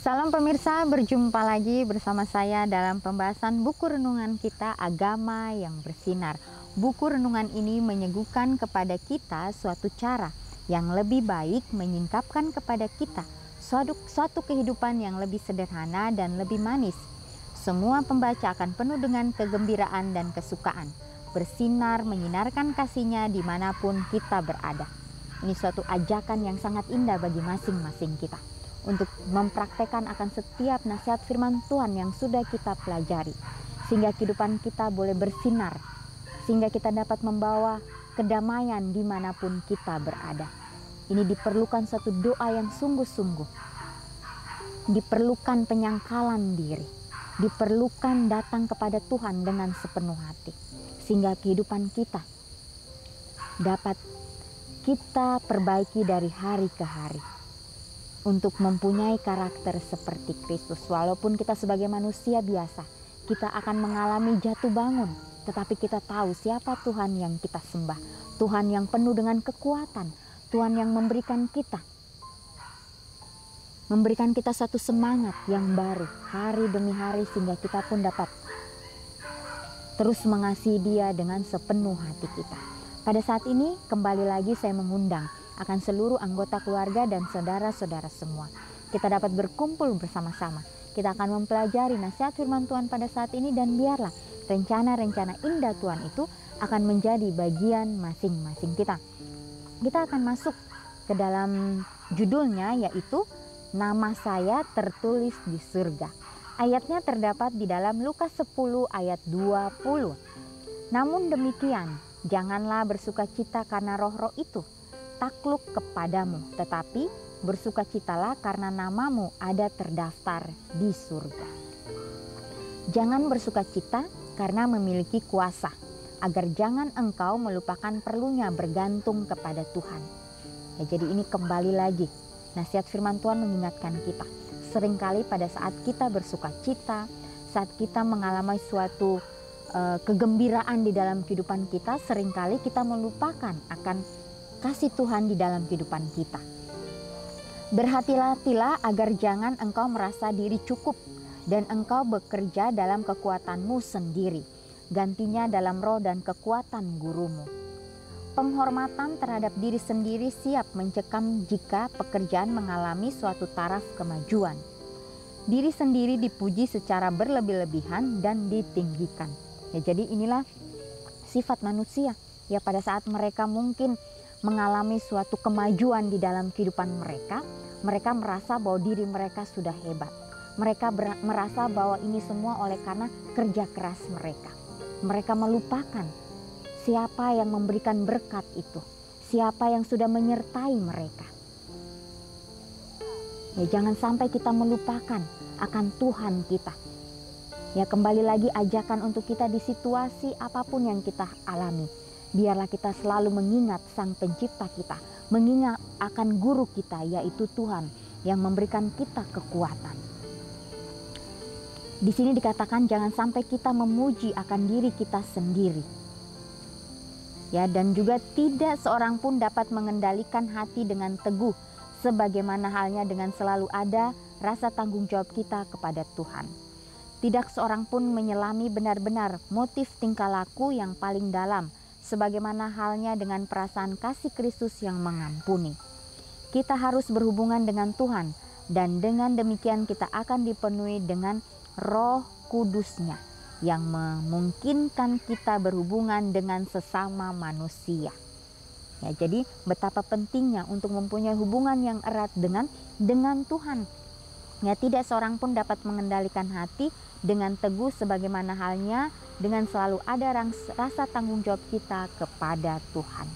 Salam pemirsa, berjumpa lagi bersama saya dalam pembahasan buku renungan kita Agama yang Bersinar. Buku renungan ini menyuguhkan kepada kita suatu cara yang lebih baik menyingkapkan kepada kita suatu kehidupan yang lebih sederhana dan lebih manis. Semua pembaca akan penuh dengan kegembiraan dan kesukaan, bersinar menyinarkan kasihnya dimanapun kita berada. Ini suatu ajakan yang sangat indah bagi masing-masing kita untuk mempraktekkan akan setiap nasihat firman Tuhan yang sudah kita pelajari, sehingga kehidupan kita boleh bersinar, sehingga kita dapat membawa kedamaian dimanapun kita berada. Ini diperlukan satu doa yang sungguh-sungguh, diperlukan penyangkalan diri, diperlukan datang kepada Tuhan dengan sepenuh hati, sehingga kehidupan kita dapat kita perbaiki dari hari ke hari untuk mempunyai karakter seperti Kristus. Walaupun kita sebagai manusia biasa, kita akan mengalami jatuh bangun, tetapi kita tahu siapa Tuhan yang kita sembah. Tuhan yang penuh dengan kekuatan, Tuhan yang memberikan kita satu semangat yang baru hari demi hari, sehingga kita pun dapat terus mengasihi Dia dengan sepenuh hati kita. Pada saat ini kembali lagi saya mengundang akan seluruh anggota keluarga dan saudara-saudara semua. Kita dapat berkumpul bersama-sama. Kita akan mempelajari nasihat firman Tuhan pada saat ini, dan biarlah rencana-rencana indah Tuhan itu akan menjadi bagian masing-masing kita. Kita akan masuk ke dalam judulnya, yaitu Nama Saya Tertulis di Surga. Ayatnya terdapat di dalam Lukas 10 ayat 20. Namun demikian, janganlah bersukacita karena roh-roh itu takluk kepadamu, tetapi bersukacitalah karena namamu ada terdaftar di surga. Jangan bersukacita karena memiliki kuasa, agar jangan engkau melupakan perlunya bergantung kepada Tuhan. Ya, jadi ini kembali lagi nasihat firman Tuhan mengingatkan kita. Seringkali pada saat kita bersukacita, saat kita mengalami suatu kegembiraan di dalam kehidupan kita, seringkali kita melupakan akan kasih Tuhan di dalam kehidupan kita. Berhati-hatilah agar jangan engkau merasa diri cukup dan engkau bekerja dalam kekuatanmu sendiri, gantinya dalam roh dan kekuatan gurumu. Penghormatan terhadap diri sendiri siap mencekam jika pekerjaan mengalami suatu taraf kemajuan. Diri sendiri dipuji secara berlebih-lebihan dan ditinggikan. Ya, jadi inilah sifat manusia. Ya, pada saat mereka mungkin mengalami suatu kemajuan di dalam kehidupan mereka, mereka merasa bahwa diri mereka sudah hebat. Mereka merasa bahwa ini semua oleh karena kerja keras mereka. Mereka melupakan siapa yang memberikan berkat itu, siapa yang sudah menyertai mereka. Ya, jangan sampai kita melupakan akan Tuhan kita. Ya, kembali lagi ajakan untuk kita di situasi apapun yang kita alami. Biarlah kita selalu mengingat Sang Pencipta kita, mengingat akan Guru kita, yaitu Tuhan yang memberikan kita kekuatan. Di sini dikatakan jangan sampai kita memuji akan diri kita sendiri. Ya, dan juga tidak seorang pun dapat mengendalikan hati dengan teguh, sebagaimana halnya dengan selalu ada rasa tanggung jawab kita kepada Tuhan. Tidak seorang pun menyelami benar-benar motif tingkah laku yang paling dalam, sebagaimana halnya dengan perasaan kasih Kristus yang mengampuni. Kita harus berhubungan dengan Tuhan, dan dengan demikian kita akan dipenuhi dengan Roh Kudus-Nya yang memungkinkan kita berhubungan dengan sesama manusia. Ya, jadi betapa pentingnya untuk mempunyai hubungan yang erat dengan Tuhan. Ya, tidak seorang pun dapat mengendalikan hati dengan teguh sebagaimana halnya dengan selalu ada rasa tanggung jawab kita kepada Tuhan.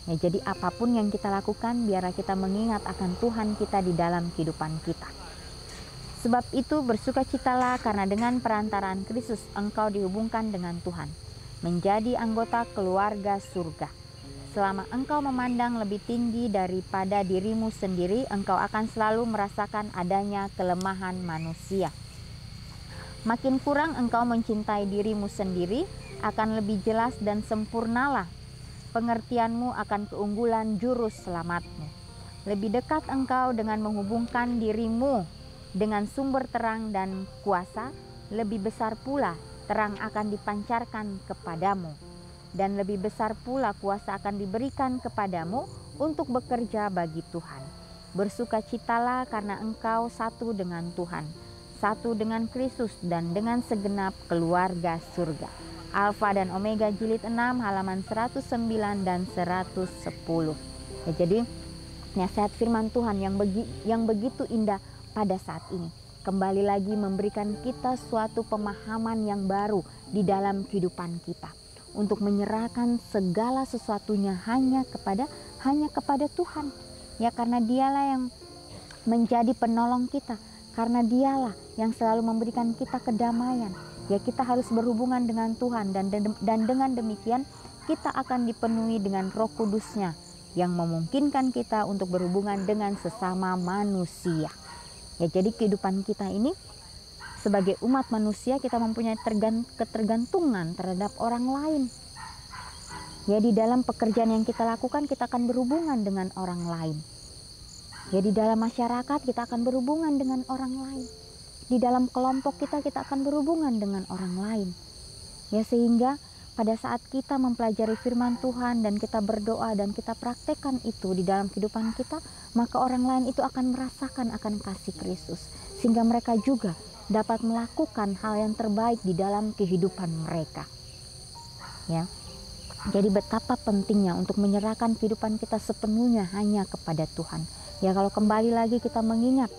Ya, jadi apapun yang kita lakukan, biarlah kita mengingat akan Tuhan kita di dalam kehidupan kita. Sebab itu bersukacitalah karena dengan perantaraan Kristus engkau dihubungkan dengan Tuhan, menjadi anggota keluarga surga. Selama engkau memandang lebih tinggi daripada dirimu sendiri, engkau akan selalu merasakan adanya kelemahan manusia. Makin kurang engkau mencintai dirimu sendiri, akan lebih jelas dan sempurnalah pengertianmu akan keunggulan juru selamatmu. Lebih dekat engkau dengan menghubungkan dirimu dengan sumber terang dan kuasa, lebih besar pula terang akan dipancarkan kepadamu, dan lebih besar pula kuasa akan diberikan kepadamu untuk bekerja bagi Tuhan. Bersukacitalah karena engkau satu dengan Tuhan, satu dengan Kristus, dan dengan segenap keluarga surga. Alfa dan Omega jilid 6 halaman 109 dan 110. Ya, jadi nasihat firman Tuhan yang begitu indah pada saat ini kembali lagi memberikan kita suatu pemahaman yang baru di dalam kehidupan kita untuk menyerahkan segala sesuatunya hanya kepada Tuhan. Ya, karena Dialah yang menjadi penolong kita, karena Dialah yang selalu memberikan kita kedamaian. Ya, kita harus berhubungan dengan Tuhan, dan dengan demikian kita akan dipenuhi dengan Roh Kudus-Nya yang memungkinkan kita untuk berhubungan dengan sesama manusia. Ya, jadi kehidupan kita ini sebagai umat manusia, kita mempunyai ketergantungan terhadap orang lain. Ya, di dalam pekerjaan yang kita lakukan, kita akan berhubungan dengan orang lain. Ya, di dalam masyarakat kita akan berhubungan dengan orang lain. Di dalam kelompok kita akan berhubungan dengan orang lain. Ya, sehingga pada saat kita mempelajari firman Tuhan dan kita berdoa dan kita praktekkan itu di dalam kehidupan kita, maka orang lain itu akan merasakan akan kasih Kristus, sehingga mereka juga dapat melakukan hal yang terbaik di dalam kehidupan mereka. Ya. Jadi betapa pentingnya untuk menyerahkan kehidupan kita sepenuhnya hanya kepada Tuhan. Ya, kalau kembali lagi kita mengingat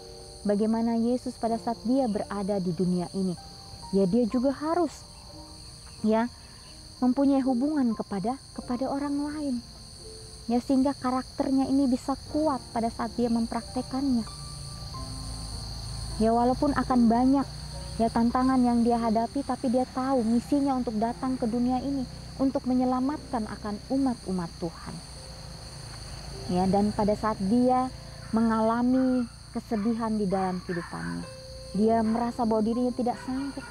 bagaimana Yesus pada saat dia berada di dunia ini, ya dia juga harus ya mempunyai hubungan kepada orang lain. Ya, sehingga karakternya ini bisa kuat pada saat dia mempraktekannya. Ya, walaupun akan banyak ya tantangan yang dia hadapi, tapi dia tahu misinya untuk datang ke dunia ini untuk menyelamatkan akan umat-umat Tuhan. Ya, dan pada saat dia mengalami kesedihan di dalam kehidupannya, dia merasa bahwa dirinya tidak sanggup.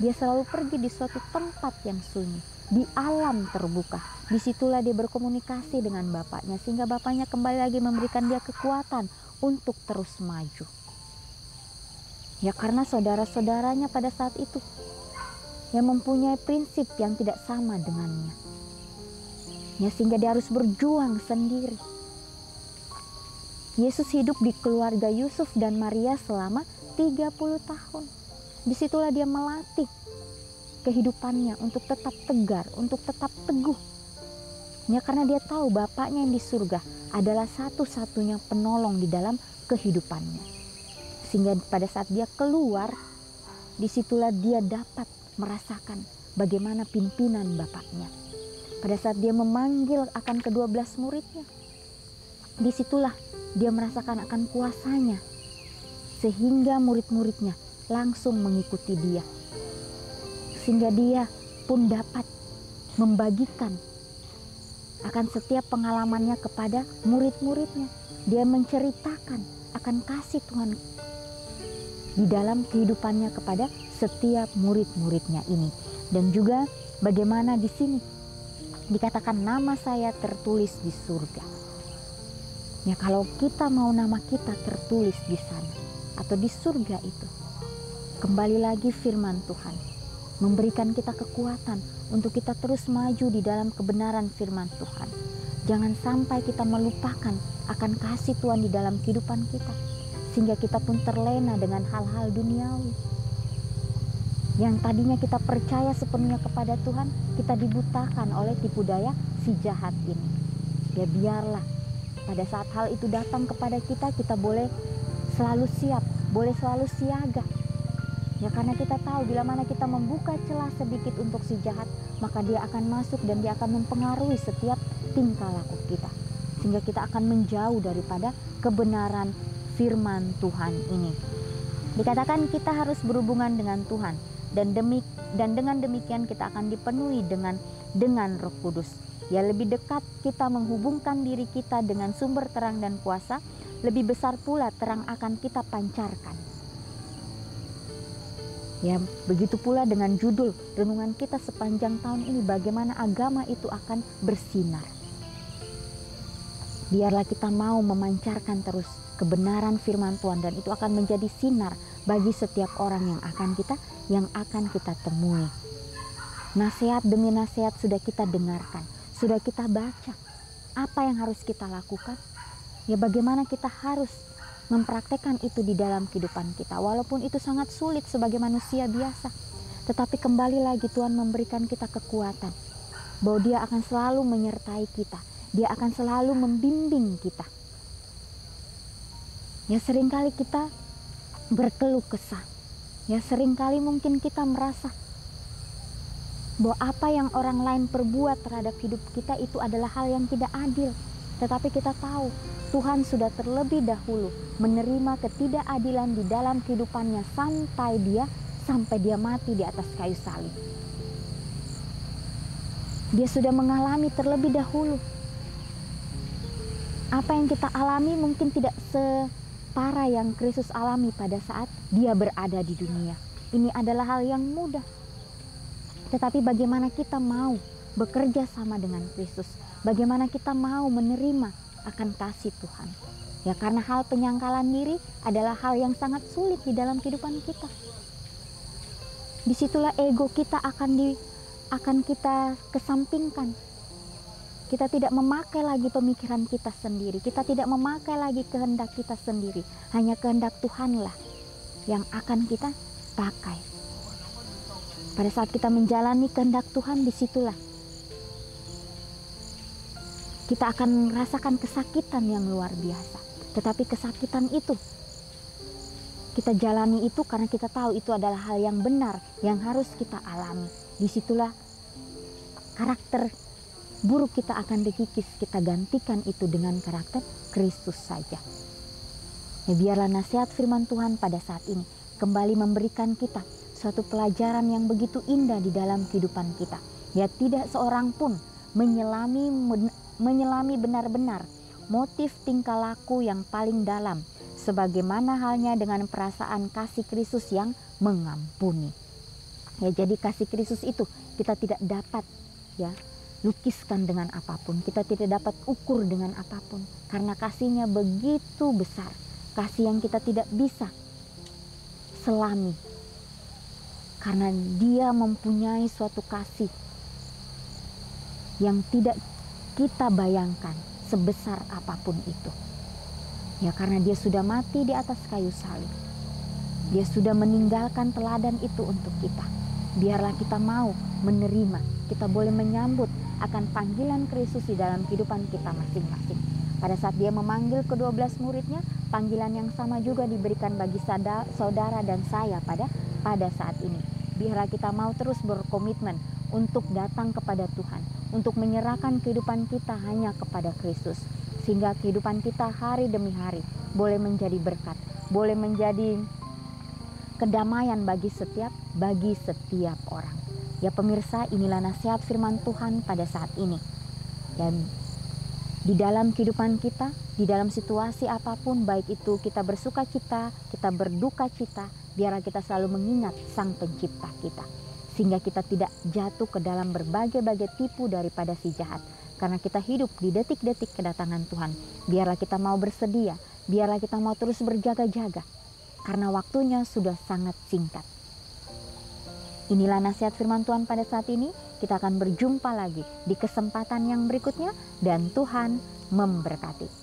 Dia selalu pergi di suatu tempat yang sunyi, di alam terbuka. Disitulah dia berkomunikasi dengan Bapaknya, sehingga Bapaknya kembali lagi memberikan dia kekuatan untuk terus maju. Ya, karena saudara-saudaranya pada saat itu yang mempunyai prinsip yang tidak sama dengannya. Ya, sehingga dia harus berjuang sendiri. Yesus hidup di keluarga Yusuf dan Maria selama 30 tahun. Disitulah dia melatih kehidupannya untuk tetap tegar, untuk tetap teguh. Ya, karena dia tahu Bapaknya yang di surga adalah satu-satunya penolong di dalam kehidupannya. Sehingga pada saat dia keluar, disitulah dia dapat merasakan bagaimana pimpinan Bapaknya. Pada saat dia memanggil akan ke-12 muridnya, disitulah dia merasakan akan kuasanya, sehingga murid-muridnya langsung mengikuti dia. Sehingga dia pun dapat membagikan akan setiap pengalamannya kepada murid-muridnya. Dia menceritakan akan kasih Tuhan di dalam kehidupannya kepada setiap murid-muridnya ini. Dan juga bagaimana di sini dikatakan nama saya tertulis di surga. Ya, kalau kita mau nama kita tertulis di sana atau di surga itu, kembali lagi firman Tuhan memberikan kita kekuatan untuk kita terus maju di dalam kebenaran firman Tuhan. Jangan sampai kita melupakan akan kasih Tuhan di dalam kehidupan kita, sehingga kita pun terlena dengan hal-hal duniawi. Yang tadinya kita percaya sepenuhnya kepada Tuhan, kita dibutakan oleh tipu daya si jahat ini. Ya, biarlah pada saat hal itu datang kepada kita, kita boleh selalu siap, boleh selalu siaga. Ya, karena kita tahu bila mana kita membuka celah sedikit untuk si jahat, maka dia akan masuk dan dia akan mempengaruhi setiap tingkah laku kita. Sehingga kita akan menjauh daripada kebenaran firman Tuhan ini. Dikatakan kita harus berhubungan dengan Tuhan, dan dengan demikian kita akan dipenuhi dengan Roh Kudus. Ya, lebih dekat kita menghubungkan diri kita dengan sumber terang dan kuasa, lebih besar pula terang akan kita pancarkan. Ya, begitu pula dengan judul renungan kita sepanjang tahun ini, bagaimana agama itu akan bersinar. Biarlah kita mau memancarkan terus kebenaran firman Tuhan, dan itu akan menjadi sinar bagi setiap orang yang akan kita temui. Nasihat demi nasihat sudah kita dengarkan, sudah kita baca. Apa yang harus kita lakukan? Ya, bagaimana kita harus mempraktekkan itu di dalam kehidupan kita. Walaupun itu sangat sulit sebagai manusia biasa, tetapi kembali lagi Tuhan memberikan kita kekuatan bahwa Dia akan selalu menyertai kita. Dia akan selalu membimbing kita. Ya, seringkali kita berkeluh kesah. Ya, seringkali mungkin kita merasa bahwa apa yang orang lain perbuat terhadap hidup kita itu adalah hal yang tidak adil. Tetapi kita tahu Tuhan sudah terlebih dahulu menerima ketidakadilan di dalam kehidupannya sampai dia mati di atas kayu salib. Dia sudah mengalami terlebih dahulu. Apa yang kita alami mungkin tidak separah yang Kristus alami pada saat Dia berada di dunia. Ini adalah hal yang mudah. Tetapi bagaimana kita mau bekerja sama dengan Kristus? Bagaimana kita mau menerima akan kasih Tuhan? Ya, karena hal penyangkalan diri adalah hal yang sangat sulit di dalam kehidupan kita. Disitulah ego kita akan kita kesampingkan. Kita tidak memakai lagi pemikiran kita sendiri. Kita tidak memakai lagi kehendak kita sendiri. Hanya kehendak Tuhanlah yang akan kita pakai. Pada saat kita menjalani kehendak Tuhan, disitulah kita akan merasakan kesakitan yang luar biasa. Tetapi kesakitan itu kita jalani itu karena kita tahu itu adalah hal yang benar yang harus kita alami. Disitulah karakter buruk kita akan dikikis, kita gantikan itu dengan karakter Kristus saja. Ya, biarlah nasihat firman Tuhan pada saat ini kembali memberikan kita suatu pelajaran yang begitu indah di dalam kehidupan kita. Ya, tidak seorang pun menyelami benar-benar motif tingkah laku yang paling dalam, sebagaimana halnya dengan perasaan kasih Kristus yang mengampuni. Ya, jadi kasih Kristus itu kita tidak dapat lukiskan dengan apapun, kita tidak dapat ukur dengan apapun, karena kasihnya begitu besar, kasih yang kita tidak bisa selami. Karena Dia mempunyai suatu kasih yang tidak kita bayangkan sebesar apapun itu. Ya, karena Dia sudah mati di atas kayu salib. Dia sudah meninggalkan teladan itu untuk kita. Biarlah kita mau menerima, kita boleh menyambut akan panggilan Kristus di dalam kehidupan kita masing-masing. Pada saat Dia memanggil ke-12 muridnya, panggilan yang sama juga diberikan bagi saudara dan saya pada saat ini. Biarlah kita mau terus berkomitmen untuk datang kepada Tuhan, untuk menyerahkan kehidupan kita hanya kepada Kristus, sehingga kehidupan kita hari demi hari boleh menjadi berkat, boleh menjadi kedamaian bagi setiap orang. Ya pemirsa, inilah nasihat firman Tuhan pada saat ini. Dan di dalam kehidupan kita, di dalam situasi apapun, baik itu kita bersuka cita, kita berduka cita, biarlah kita selalu mengingat Sang Pencipta kita, sehingga kita tidak jatuh ke dalam berbagai-bagai tipu daripada si jahat. Karena kita hidup di detik-detik kedatangan Tuhan, biarlah kita mau bersedia, biarlah kita mau terus berjaga-jaga, karena waktunya sudah sangat singkat. Inilah nasihat firman Tuhan pada saat ini. Kita akan berjumpa lagi di kesempatan yang berikutnya, dan Tuhan memberkati.